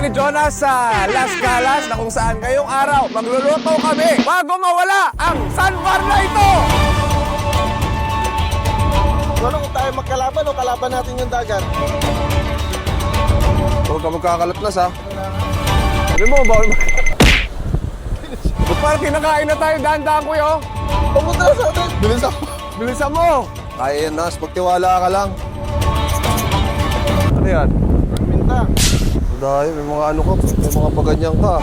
ni Jonas sa Las Galas na kung saan ngayong araw magluluto kami bago mawala ang sandbar na ito. Ano kung tayo magkalaban o kalaban natin yung dagat? Huwag ka magkakalatlas ha. Sabi mo, bawal parang kinakain na tayo, dahan-dahan ko yun. Pumunta na sa atin! Bilisan mo! Bilisan mo! Kaya yan, Nas. Pagtiwala ka lang. Ano yan? Minta. Dahil may mga ano ka, may mga paganyan ka.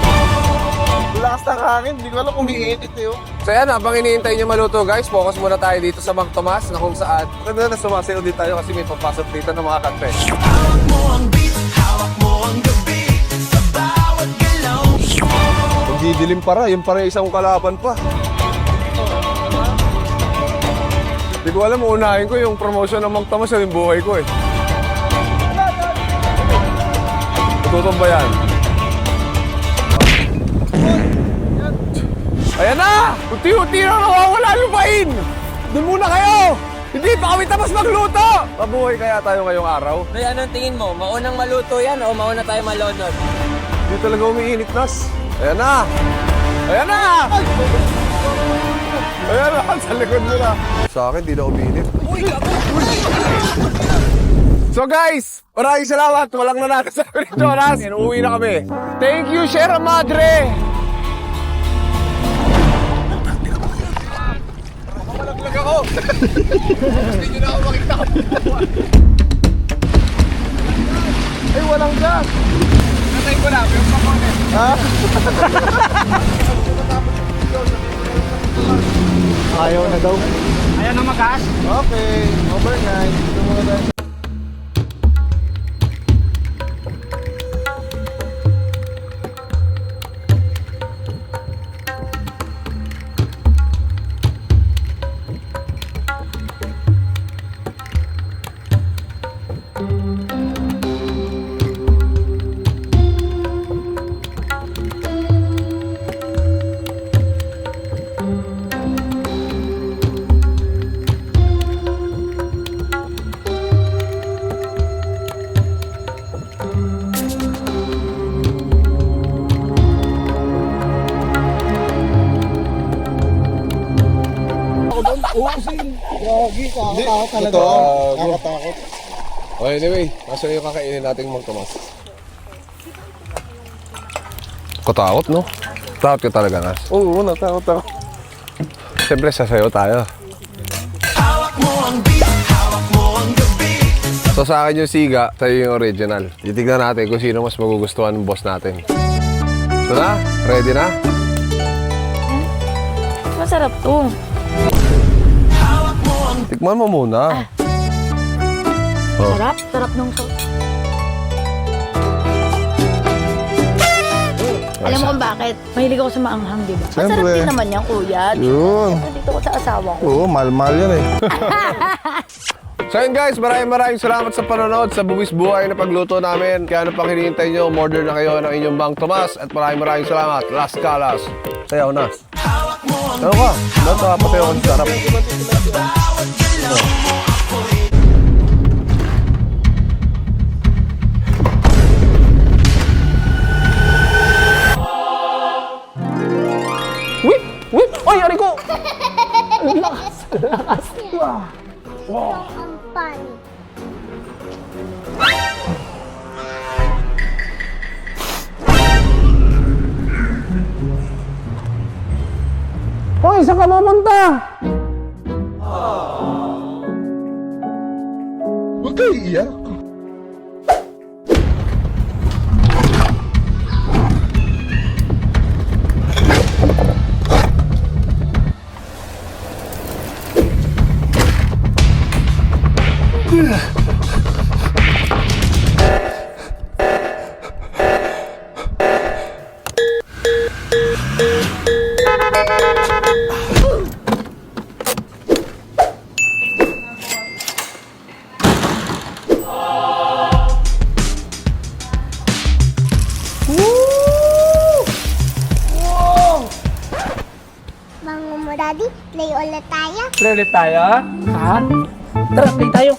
Lakas ng hangin. Hindi ko alam kung iinit eh. So yan, habang iniintay nyo maluto guys, focus muna tayo dito sa Mang Tomas na kung saan maganda na sumasayaw din tayo kasi may papasok dito ng mga kante. Hawak mo ang beat, hawak mo ang gabi sa bawat galaw. Kung didilim para, yun para isang kalaban pa. Hindi ko alam, uunahin ko yung promotion ng Mang Tomas yung buhay ko eh. Tutong ba yan? Ayan na! Unti-unti na nawawala lupain! Doon muna kayo! Hindi pa kami tapos magluto! Mabuhay kaya tayo ngayong araw? May anong tingin mo? Maunang maluto yan o mauna tayo malunod? Hindi talaga umiinit, Nas. Ayan na! Ayan na! Ayan na! Sa likod mo na. Sa akin, di na umiinit. So guys, maraming salamat. Walang nanalo sa akin ni Jonas. Uuwi na kami. Thank you, Sierra Madre! Malaglag ako! Hindi nyo na ako makita. Ay, walang gas! Natay ko lang, yung component. Ha? Ayaw na daw. Ayaw na mag-gas? Okay. Overnight. Ito muna tayo. Gagi, kakatakot talaga. Kakatakot. Oh, anyway, nasa yung kakainin nating Mang Tomas. Katakot, no? Takot ka talaga, Nas. Oo, natakot ako. Siyempre, sasayaw tayo. Hawak mo ang beat, hawak mo ang gabi. So sa akin yung siga, sa'yo yung original. Titignan natin kung sino mas magugustuhan ng boss natin. Ito na? Ready na? Masarap to. Tikman mo muna. Oh. Sarap. Sarap nung sauce. Alam mo kung bakit? Mahilig ako sa maanghang, di ba? Masarap Siyempre. din naman yan, kuya. Yun. Siyempre, dito ko sa asawa ko. Oo, mahal-mahal yan eh. So yun guys, maraming salamat sa panonood sa buwis buhay na pagluto namin. Kaya ano pang hinihintay nyo, order na kayo ng inyong Mang Tomas. At maraming salamat. Las Galas. Sayaw, Nas. Ano ka? Ba't nakapatayo ka sa sarap? Whip! Whip! Ay, ari ko! Lakas! Lakas! Wow! Hoy, saan ka pupunta? Huwag kayo iiyak. Daddy, play ulit tayo. Play ulit tayo? Ha? Tara, play tayo.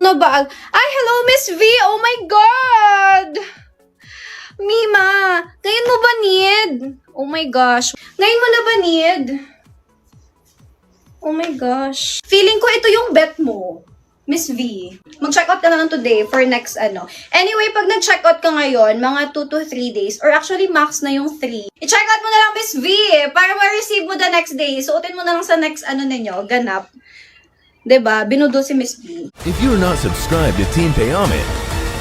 No bag. Ay, hello, Miss V! Oh my God! Mima, ngayon mo ba need? Oh my gosh. Ngayon mo na ba need? Oh my gosh. Feeling ko ito yung bet mo, Miss V. Mag-check out ka na lang today for next ano. Anyway, pag nag-check out ka ngayon, mga 2 to 3 days, or actually max na yung 3, i-check out mo na lang, Miss V, para ma-receive mo the next day. Suotin mo na lang sa next ano ninyo, ganap. 'Di ba? Binudo si Miss V. If you're not subscribed to Team Payaman,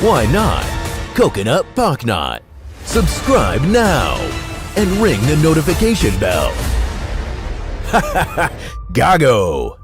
why not? Coconut Pocknot. Subscribe now and ring the notification bell. Gago!